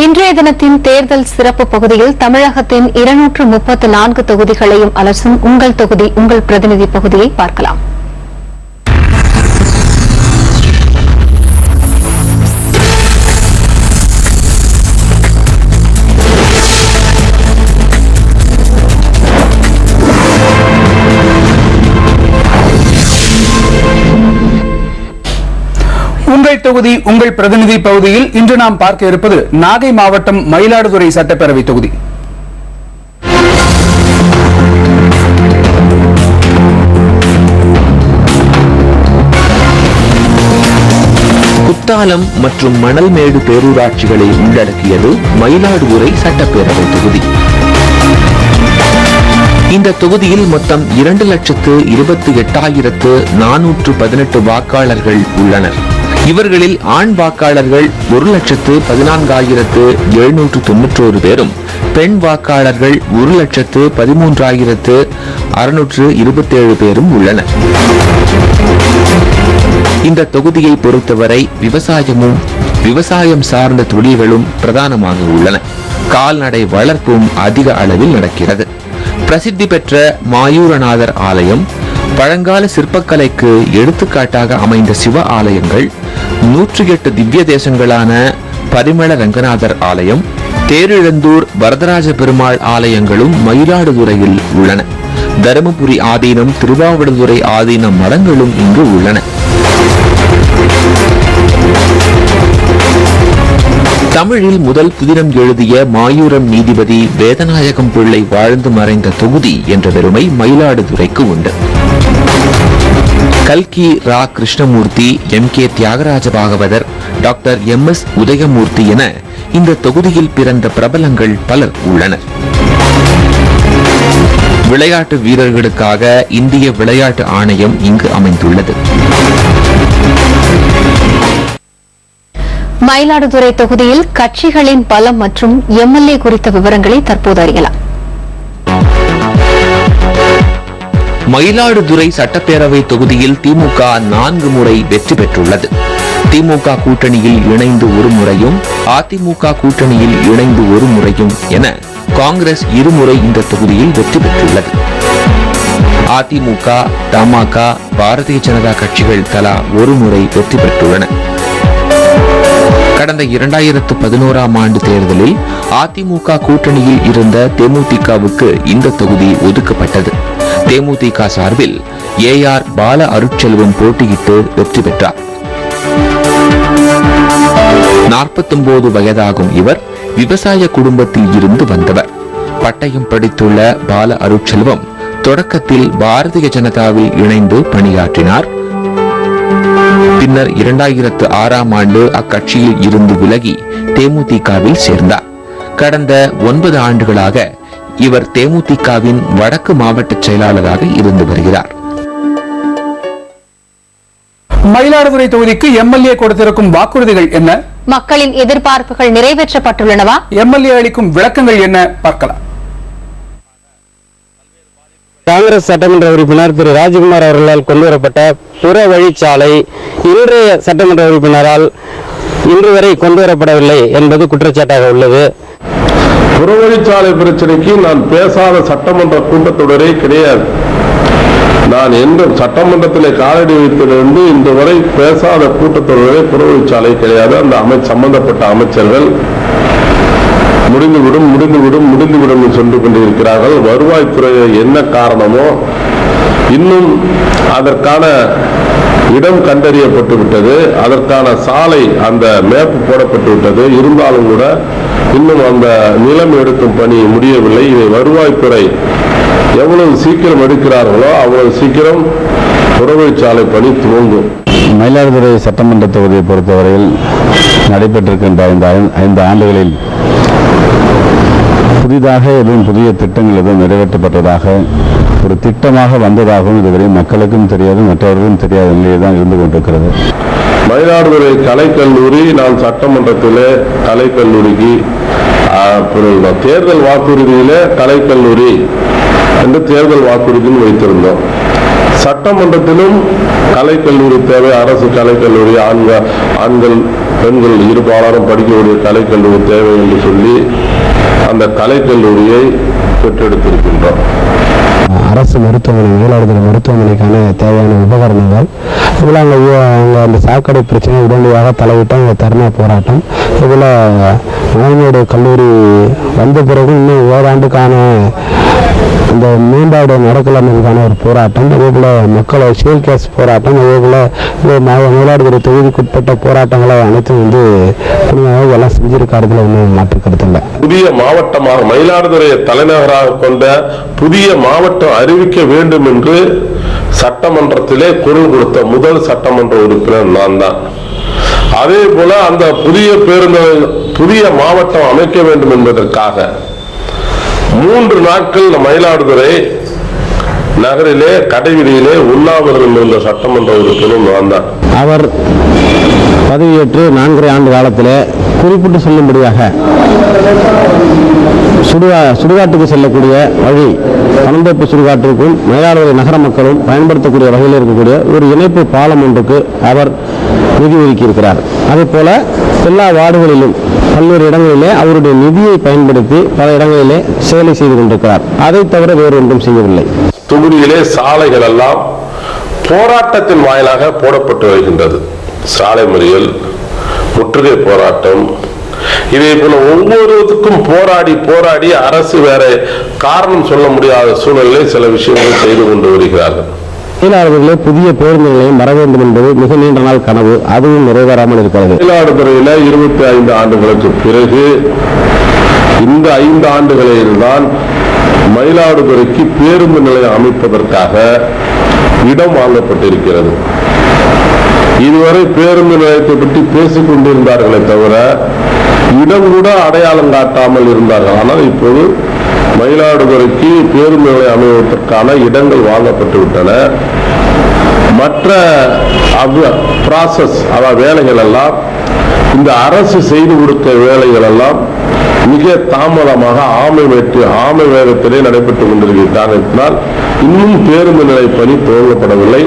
இன்றைய தினத்தின் தேர்தல் சிறப்பு பகுதியில் தமிழகத்தின் 234 தொகுதிகளையும் அலசும் உங்கள் தொகுதி உங்கள் பிரதிநிதி பகுதியை பார்க்கலாம். உங்கள் தொகுதி உங்கள் பிரதிநிதி பகுதியில் இன்று நாம் பார்க்க இருப்பது நாகை மாவட்டம் மயிலாடுதுறை சட்டப்பேரவை தொகுதி. குத்தாலம் மற்றும் மணல்மேடு பேரூராட்சிகளை உள்ளடக்கியது மயிலாடுதுறை சட்டப்பேரவை தொகுதி. இந்த தொகுதியில் மொத்தம் 2,28,418 வாக்காளர்கள் உள்ளனர். இவர்களில் ஆண் வாக்காளர்கள் 1,14,791 பேரும், பெண் வாக்காளர்கள் 1,13,627 பேரும் உள்ளனர். இந்த தொகுதியை பொறுத்தவரை விவசாயம் சார்ந்த தொழில்களும் பிரதானமாக உள்ளன. கால்நடை வளர்ப்பும் அதிக அளவில் நடக்கிறது. பிரசித்தி பெற்ற மாயூரநாதர் ஆலயம், பழங்கால சிற்பக்கலைக்கு எடுத்துக்காட்டாக அமைந்த சிவ ஆலயங்கள், 108 திவ்ய தேசங்களான பரிமள ரங்கநாதர் ஆலயம், தேரிழந்தூர் வரதராஜ பெருமாள் ஆலயங்களும் மயிலாடுதுறையில் உள்ளன. தருமபுரி ஆதீனம், திருவாவடுதுறை ஆதீனம் மடங்களும் இங்கு உள்ளன. தமிழில் முதல் புதினம் எழுதிய மாயூரம் நீதிபதி வேதநாயகம் பிள்ளை வாழ்ந்து மறைந்த தொகுதி என்ற பெருமை மயிலாடுதுறைக்கு உண்டு. கல்கி Ra Krishnamurthy, MK Thyagaraja Bhagavathar, doctor MS Udhayamurthy என இந்த தொகுதியில் பிறந்த பிரபலங்கள் பலர் உள்ளனர். விளையாட்டு வீரர்களுக்காக இந்திய விளையாட்டு ஆணையம் இங்கு அமைந்துள்ளது. மயிலாடுதுறை தொகுதியில் கட்சிகளின் பலம் மற்றும் MLA குறித்த விவரங்களை தற்போது அறியலாம். மயிலாடுதுறை சட்டப்பேரவை தொகுதியில் திமுக 4 முறை வெற்றி பெற்றுள்ளது. திமுக கூட்டணியில் இணைந்து ஒரு முறையும், அதிமுக கூட்டணியில் இணைந்து ஒரு முறையும் என காங்கிரஸ் 2 முறை இந்த தொகுதியில் வெற்றி பெற்றுள்ளது. அதிமுக, தமாக, பாரதிய ஜனதா கட்சிகள் தலா ஒரு முறை வெற்றி பெற்றுள்ளன. கடந்த 2011ஆம் ஆண்டு தேர்தலில் அதிமுக கூட்டணியில் இருந்த தேமுதிகவுக்கு இந்த தொகுதி ஒதுக்கப்பட்டது. தேமுதிக சார்பில் AR பால அருட்செல்வம் போட்டியிட்டு வெற்றி பெற்றார். 49 வயதாகும் இவர் விவசாய குடும்பத்தில் இருந்து வந்தவர். பட்டயம் படித்துள்ள பால அருட்செல்வம் தொடக்கத்தில் பாரதிய ஜனதாவில் இணைந்து பணியாற்றினார். பின்னர் 2006ஆம் ஆண்டு அக்கட்சியில் இருந்து விலகி தேமுதிகவில் சேர்ந்தார். கடந்த 9 ஆண்டுகளாக இவர் தேமுதிகவின் வடக்கு மாவட்ட செயலாளராக இருந்து வருகிறார். மயிலாடுதுறை தொகுதிக்கு MLA கொடுத்திருக்கும் வாக்குறுதிகள் என்ன? மக்களின் எதிர்பார்ப்புகள் நிறைவேற்றப்பட்டுள்ளனவா? MLA அளிக்கும் விளக்கங்கள் என்ன பார்க்கலாம். காங்கிரஸ் சட்டமன்ற உறுப்பினர் திரு ராஜ்குமார் அவர்களால் கொண்டுவரப்பட்ட புற வழிச்சாலை இன்றைய சட்டமன்ற உறுப்பினரால் இன்று வரை கொண்டுவரப்படவில்லை என்பது குற்றச்சாட்டாக உள்ளது. புறவழிச்சாலை பிரச்சனைக்கு நான் பேசாத சட்டமன்ற கூட்டத்தொடரே கிடையாது. நான் எந்த சட்டமன்றத்திலே காலடி வைத்ததிலிருந்து இன்று வரை பேசாத கூட்டத்தொடரே புறவழிச்சாலை கிடையாது. அந்த சம்பந்தப்பட்ட அமைச்சர்கள் முடிந்துவிடும் சென்று கொண்டிருக்கிறார்கள். வருவாய்த்துறை என்ன காரணமோ இன்னும் அதற்கான இடம் கண்டறியப்பட்டு விட்டது, அதற்கான சாலை அந்த மேப்பு போடப்பட்டு விட்டது. இருந்தாலும் கூட இன்னும் அந்த நிலம் எடுக்கும் பணி முடியவில்லை. இதை வருவாய்த்துறை எவ்வளவு சீக்கிரம் எடுக்கிறார்களோ அவ்வளவு சீக்கிரம் புறவழிச்சாலை பணி துவங்கும். மயிலாடுதுறை சட்டமன்ற தொகுதியை பொறுத்தவரையில் நடைபெற்றிருக்கின்ற இந்த 5 ஆண்டுகளில் புதிதாக எதுவும் புதிய திட்டங்கள் எதுவும் நிறைவேற்றப்பட்டதாக ஒரு திட்டமாக வந்ததாகவும் இதுவரை மக்களுக்கும் தெரியாது, மற்றவர்களுக்கும் தெரியாத நிலையை தான் இருந்து கொண்டிருக்கிறது. மயிலாடுதுறை கலைக்கல்லூரி, நான் சட்டமன்றத்திலே கலைக்கல்லூரிக்கு தேர்தல் வாக்குறுதியிலே கலைக்கல்லூரி என்று தேர்தல் வாக்குறுதியில் வைத்திருந்தோம். சட்டமன்றத்திலும் கலைக்கல்லூரி தேவை. அரசு கலைக்கல்லூரி, ஆண்கள் பெண்கள் இருபாலரும் படிக்கக்கூடிய கலைக்கல்லூரி தேவை என்று சொல்லி அந்த கலைக்கல்லூரியை பெற்றெடுத்திருக்கின்றோம். அரசு மருத்துவமனை, மயிலாடுதுறை மருத்துவமனைக்கான தேவையான உபகரணங்கள் இதில் அங்கே அந்த சாக்கடை பிரச்சனை உடனடியாக தலையிட்டு அங்கே தர்ணா போராட்டம். இதில் மயிலாடுதுறை கல்லூரி வந்த பிறகு இன்னும் ஓராண்டுக்கான இந்த மேம்பாடு நடக்கலாமைக்கான ஒரு போராட்டம், அதேபோல் மக்கள் ஷேல் கேஸ் போராட்டம், அதேபோல் மயிலாடுதுறை தொகுதிக்குட்பட்ட போராட்டங்களை அனைத்தும் துணியாக எல்லாம் செஞ்சிருக்காருல ஒன்றும் மாற்று கருத்து இல்லை. புதிய மாவட்டமாக மயிலாடுதுறையை தலைநகராக கொண்ட புதிய மாவட்டம் அறிவிக்க வேண்டும் என்று சட்டமன்றத்திலே குரல் கொடுத்த முதல் சட்டமன்ற உறுப்பினர் நான் தான். அதே போல அந்த புதிய மாவட்டம் அமைக்க வேண்டும் என்பதற்காக 3 நாட்கள் மயிலாடுதுறை நகரிலே கடைவீதியிலே உண்ணாவிரதம் இருந்த சட்டமன்ற உறுப்பினர் நான் தான். அவர் பதவியேற்று 4.5 ஆண்டு காலத்தில் குறிப்பிட்டு சொல்லும்படியாக சுடுகாட்டுக்கு செல்லக்கூடிய வழி, பனந்தோப்பு சுடுகாட்டிற்கும் மயிலாடுதுறை நகர மக்களும் பயன்படுத்தக்கூடிய வகையில் இருக்கக்கூடிய ஒரு இணைப்பு பாலம் ஒன்றுக்கு அவர் நிதி ஒதுக்கியிருக்கிறார். அதே போல எல்லா வார்டுகளிலும் பல்வேறு இடங்களிலே அவருடைய நிதியை பயன்படுத்தி பல இடங்களிலே சேலை செய்து கொண்டிருக்கிறார். அதை தவிர வேறு ஒன்றும் செய்யவில்லை. தொகுதியிலே சாலைகள் எல்லாம் போராட்டத்தின் வாயிலாக போடப்பட்டு வருகின்றது. சாலை மறியல், முற்றுகை போராட்டம், இதே போல ஒவ்வொருவருக்கும் போராடி அரசு வேற காரணம் சொல்ல முடியாத சூழலிலே சில விஷயங்களை செய்து கொண்டு வருகிறார்கள். மயிலாடுதுறையிலே புதிய பேருந்து நிலையம் வர வேண்டும் என்பது மிக நீண்ட நாள் கனவு, அதுவும் நிறைவேறாமல் இருக்கிறது. மயிலாடுதுறையில 25 ஆண்டுகளுக்கு பிறகு இந்த 5 ஆண்டுகளில்தான் மயிலாடுதுறைக்கு பேருந்து நிலையம் அமைப்பதற்காக இடம் வாங்கப்பட்டிருக்கிறது. இதுவரை பேருந்து நிலையத்தை பற்றி பேசிக் கொண்டிருந்தார்களே தவிர இடம் கூட அடையாளம் காட்டாமல் இருந்தார்கள். ஆனால் இப்போது மயிலாடுதுறைக்கு பேருந்து நிலையம் அமைவதற்கான இடங்கள் வாங்கப்பட்டு விட்டன. மற்ற ப்ராசஸ் வேலைகள் எல்லாம், இந்த அரசு செய்து கொடுத்த வேலைகள் எல்லாம் மிக தாமதமாக ஆமை வேகத்திலே நடைபெற்றுக் கொண்டிருக்கிறார்கள். இன்னும் பேருந்து நிலைய பணி துவங்கப்படவில்லை.